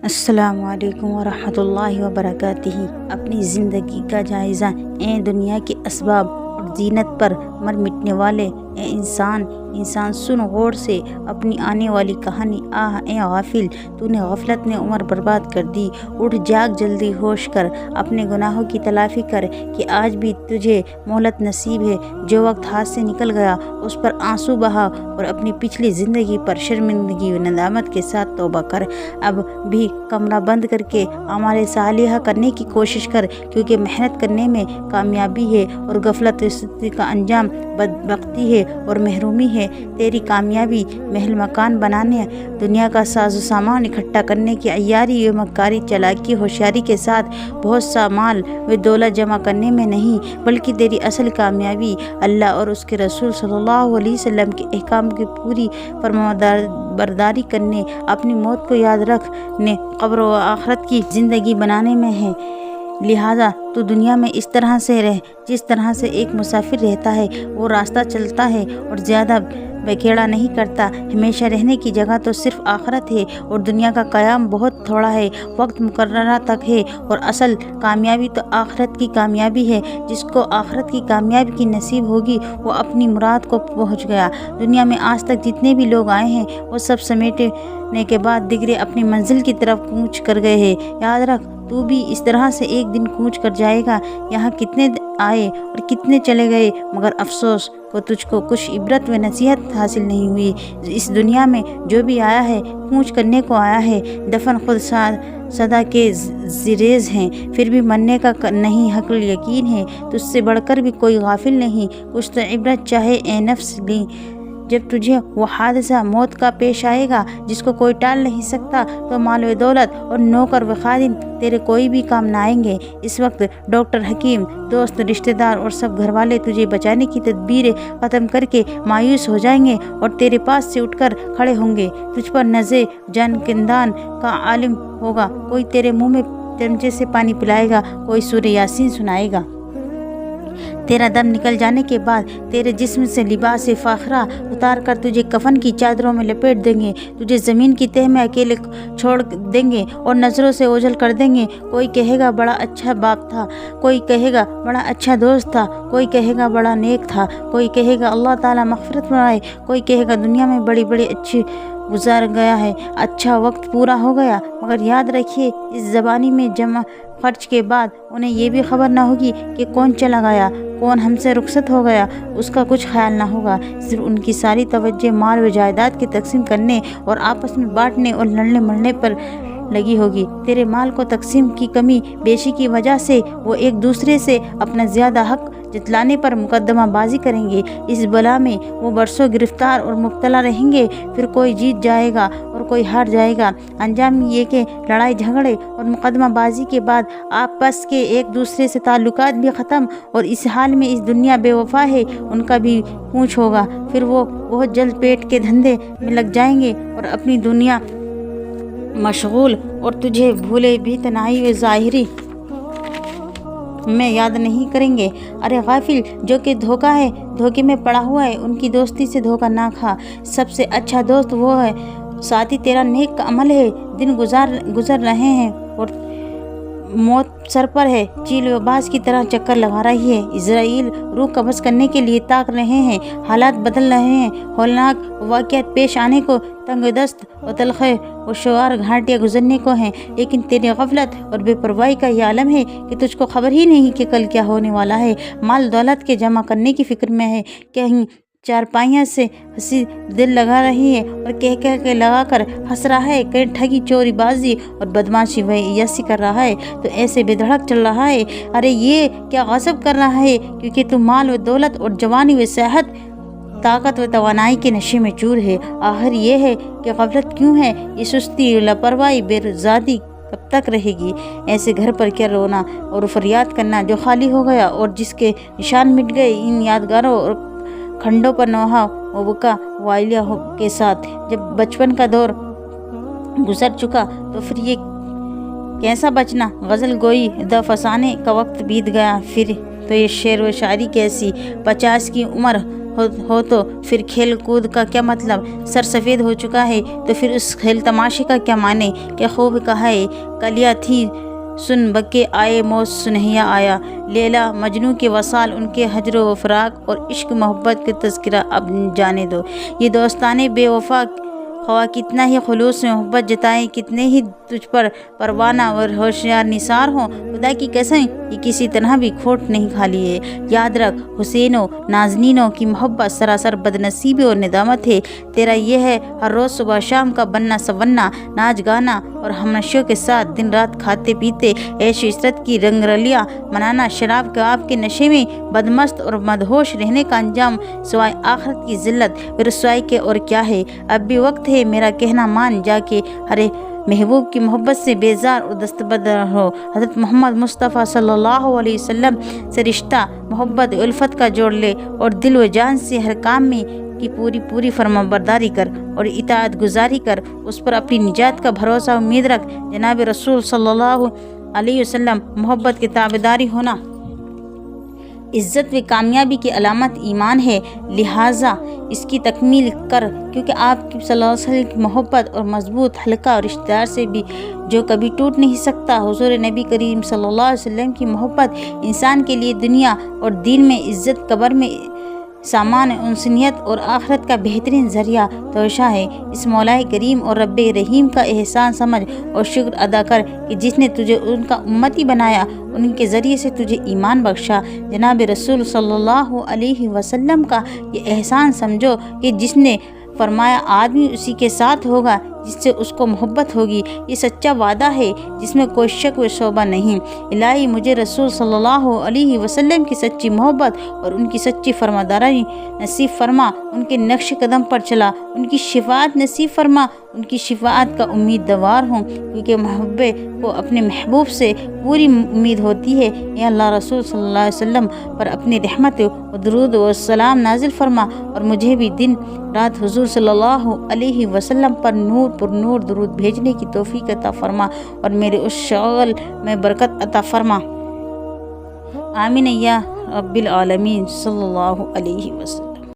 السلام علیکم ورحمۃ اللہ وبرکاتہ۔ اپنی زندگی کا جائزہ، اے دنیا کے اسباب اور زینت پر مر مٹنے والے، اے انسان سن غور سے اپنی آنے والی کہانی۔ آہ اے غافل، تو نے غفلت میں عمر برباد کر دی۔ اٹھ جاگ، جلدی ہوش کر، اپنے گناہوں کی تلافی کر کہ آج بھی تجھے مہلت نصیب ہے۔ جو وقت ہاتھ سے نکل گیا اس پر آنسو بہا اور اپنی پچھلی زندگی پر شرمندگی و ندامت کے ساتھ توبہ کر۔ اب بھی کمرہ بند کر کے اعمال صالحہ کرنے کی کوشش کر، کیونکہ محنت کرنے میں کامیابی ہے اور غفلت کا انجام بدبختی ہے اور محرومی ہے۔ تیری کامیابی محل مکان بنانے، دنیا کا ساز و سامان اکٹھا کرنے کی عیاری و مکاری چالاکی ہوشیاری کے ساتھ بہت سا مال و دولت جمع کرنے میں نہیں، بلکہ تیری اصل کامیابی اللہ اور اس کے رسول صلی اللہ علیہ وسلم کے احکام کی پوری فرمانبرداری کرنے، اپنی موت کو یاد رکھنے، قبر و آخرت کی زندگی بنانے میں ہے۔ لہٰذا تو دنیا میں اس طرح سے رہ جس طرح سے ایک مسافر رہتا ہے، وہ راستہ چلتا ہے اور زیادہ بکھیڑا نہیں کرتا۔ ہمیشہ رہنے کی جگہ تو صرف آخرت ہے اور دنیا کا قیام بہت تھوڑا ہے، وقت مقررہ تک ہے، اور اصل کامیابی تو آخرت کی کامیابی ہے۔ جس کو آخرت کی کامیابی کی نصیب ہوگی وہ اپنی مراد کو پہنچ گیا۔ دنیا میں آج تک جتنے بھی لوگ آئے ہیں وہ سب سمیٹنے کے بعد دیگرے اپنی منزل کی طرف کوچ کر گئے ہیں۔ یاد رکھ، تو بھی اس طرح سے ایک دن کوچ کر جائے گا۔ یہاں کتنے آئے اور کتنے چلے گئے، مگر افسوس کو تجھ کو کچھ عبرت و نصیحت حاصل نہیں ہوئی۔ اس دنیا میں جو بھی آیا ہے کوچ کرنے کو آیا ہے، دفن خود صدا کے زریز ہیں، پھر بھی مرنے کا نہیں حق یقین ہے۔ تجھ سے بڑھ کر بھی کوئی غافل نہیں، کچھ تو عبرت چاہے اے نفس لی۔ جب تجھے وہ حادثہ موت کا پیش آئے گا جس کو کوئی ٹال نہیں سکتا، تو مال و دولت اور نوکر و خادم تیرے کوئی بھی کام نہ آئیں گے۔ اس وقت ڈاکٹر، حکیم، دوست، رشتہ دار اور سب گھر والے تجھے بچانے کی تدبیریں ختم کر کے مایوس ہو جائیں گے اور تیرے پاس سے اٹھ کر کھڑے ہوں گے۔ تجھ پر نزع جان کندان کا عالم ہوگا، کوئی تیرے منہ میں چمچے سے پانی پلائے گا، کوئی سورہ یاسین سنائے گا۔ تیرا دم نکل جانے کے بعد تیرے جسم سے لباس فاخرہ اتار کر تجھے کفن کی چادروں میں لپیٹ دیں گے، تجھے زمین کی تہ میں اکیلے چھوڑ دیں گے اور نظروں سے اوجھل کر دیں گے۔ کوئی کہے گا بڑا اچھا باپ تھا، کوئی کہے گا بڑا اچھا دوست تھا، کوئی کہے گا بڑا نیک تھا، کوئی کہے گا اللہ تعالیٰ مغفرت فرمائے، کوئی کہے گا دنیا میں بڑی اچھی گزار گیا ہے، اچھا وقت پورا ہو گیا۔ مگر یاد رکھیے، اس زبانی میں جمع خرچ کے بعد انہیں یہ بھی خبر نہ ہوگی کہ کون چلا گیا، کون ہم سے رخصت ہو گیا، اس کا کچھ خیال نہ ہوگا۔ صرف ان کی ساری توجہ مال و جائیداد کی تقسیم کرنے اور آپس میں بانٹنے اور لڑنے مرنے پر لگی ہوگی۔ تیرے مال کو تقسیم کی کمی بیشی کی وجہ سے وہ ایک دوسرے سے اپنا زیادہ حق جتلانے پر مقدمہ بازی کریں گے۔ اس بلا میں وہ برسوں گرفتار اور مبتلا رہیں گے، پھر کوئی جیت جائے گا اور کوئی ہار جائے گا۔ انجام یہ کہ لڑائی جھگڑے اور مقدمہ بازی کے بعد آپس کے ایک دوسرے سے تعلقات بھی ختم، اور اس حال میں اس دنیا بے وفا ہے، ان کا بھی کوچ ہوگا۔ پھر وہ بہت جلد پیٹ کے دھندے میں لگ جائیں گے اور اپنی دنیا مشغول، اور تجھے بھولے بھی تنہائی و ظاہری میں یاد نہیں کریں گے۔ ارے غافل، جو کہ دھوکہ ہے، دھوکے میں پڑا ہوا ہے، ان کی دوستی سے دھوکہ نہ کھا۔ سب سے اچھا دوست وہ ہے ساتھی تیرا نیک عمل ہے۔ دن گزر رہے ہیں اور موت سر پر ہے، چیل و باز کی طرح چکر لگا رہی ہے۔ اسرائیل روح قبض کرنے کے لیے تاک رہے ہیں، حالات بدل رہے ہیں، ہولناک واقعات پیش آنے کو، تنگ دست و تلخ و شوار گھاٹیاں گزرنے کو ہیں، لیکن تیری غفلت اور بے پرواہی کا یہ عالم ہے کہ تجھ کو خبر ہی نہیں کہ کل کیا ہونے والا ہے۔ مال دولت کے جمع کرنے کی فکر میں ہے، کہیں چارپائیاں سے ہنسی دل لگا رہی ہے اور کہہ کے لگا کر ہنس رہا ہے، کہیں ٹھگی، چوری بازی اور بدماشی و عیاشی کر رہا ہے تو ایسے بے دھڑک چل رہا ہے۔ ارے یہ کیا غصب کر رہا ہے، کیونکہ تو مال و دولت اور جوانی و صحت، طاقت و توانائی کے نشے میں چور ہے۔ آخر یہ ہے کہ غفلت کیوں ہے، یہ سستی، لاپرواہی، بے زادی کب تک رہے گی؟ ایسے گھر پر کیا رونا اور فریاد کرنا جو خالی ہو گیا اور جس کے نشان مٹ گئے۔ ان یادگاروں اور کھنڈوں پر نوحہ و بکا وائلیہ کے ساتھ جب بچپن کا دور گزر چکا تو پھر یہ کیسا بچنا، غزل گوئی دا فسانے کا وقت بیت گیا، پھر تو یہ شعر و شاعری کیسی، 50 کی عمر ہو تو پھر کھیل کود کا کیا مطلب؟ سر سفید ہو چکا ہے تو پھر اس کھیل تماشے کا کیا معنی؟ کیا خوب کہا ہے، کلیاں تھیں سن بکے آئے موت سنہیا آیا۔ لیلا مجنوں کے وصال، ان کے ہجر و فراق اور عشق محبت کے تذکرہ اب جانے دو۔ یہ دوستانے بے وفا خواہ کتنا ہی خلوص میں محبت جتائیں، کتنے ہی تجھ پر پروانہ اور ہوشیار نثار ہوں، خدا کی قسم یہ کسی طرح بھی کھوٹ نہیں کھالی ہے۔ یاد رکھ حسینوں نازنینوں کی محبت سراسر بدنصیبی اور ندامت ہے۔ تیرا یہ ہے ہر روز صبح شام کا بننا سوننا، ناچ گانا اور ہمنشیوں کے ساتھ دن رات کھاتے پیتے عیش و عشرت کی رنگرلیاں منانا، شراب کباب کے نشے میں بدمست اور مدہوش رہنے کا انجام سوائے آخرت کی ذلت و رسوائی کے اور کیا ہے؟ اب بھی وقت ہے، میرا کہنا مان جا کے ہر محبوب کی محبت سے بیزار اور دستبردار ہو۔ حضرت محمد مصطفیٰ صلی اللہ علیہ وسلم سے رشتہ محبت و الفت کا جوڑ لے اور دل و جان سے ہر کام میں کی پوری فرما برداری کر اور اطاعت گزاری کر، اس پر اپنی نجات کا بھروسہ امید رکھ۔ جناب رسول صلی اللہ علیہ وسلم محبت کے تابعداری ہونا عزت و کامیابی کی علامت ایمان ہے، لہٰذا اس کی تکمیل کر، کیونکہ آپ صلی اللہ علیہ وسلم کی محبت اور مضبوط حلقہ اور رشتہ دار سے بھی جو کبھی ٹوٹ نہیں سکتا۔ حضور نبی کریم صلی اللہ علیہ وسلم کی محبت انسان کے لیے دنیا اور دین میں عزت، قبر میں سامان انسانیت اور آخرت کا بہترین ذریعہ توشہ ہے۔ اس مولا کریم اور رب رحیم کا احسان سمجھ اور شکر ادا کر کہ جس نے تجھے ان کا امتی بنایا، ان کے ذریعے سے تجھے ایمان بخشا۔ جناب رسول صلی اللہ علیہ وسلم کا یہ احسان سمجھو کہ جس نے فرمایا آدمی اسی کے ساتھ ہوگا جس سے اس کو محبت ہوگی، یہ سچا وعدہ ہے جس میں کوئی شک و شبہ نہیں۔ الہی مجھے رسول صلی اللہ علیہ وسلم کی سچی محبت اور ان کی سچی فرمانبرداری نصیب فرما، ان کے نقش قدم پر چلا، ان کی شفاعت نصیب فرما، ان کی شفاعت کا امیدوار ہوں، کیونکہ محبوب کو اپنے محبوب سے پوری امید ہوتی ہے۔ اے اللہ رسول صلی اللہ علیہ وسلم پر اپنی رحمت و درود و سلام نازل فرما اور مجھے بھی دن رات حضور صلی اللہ علیہ وسلم پر نور درود بھیجنے کی توفیق عطا فرما اور میرے اس شغل میں برکت عطا فرما۔ آمین یا رب العالمین صلی اللہ علیہ وسلم۔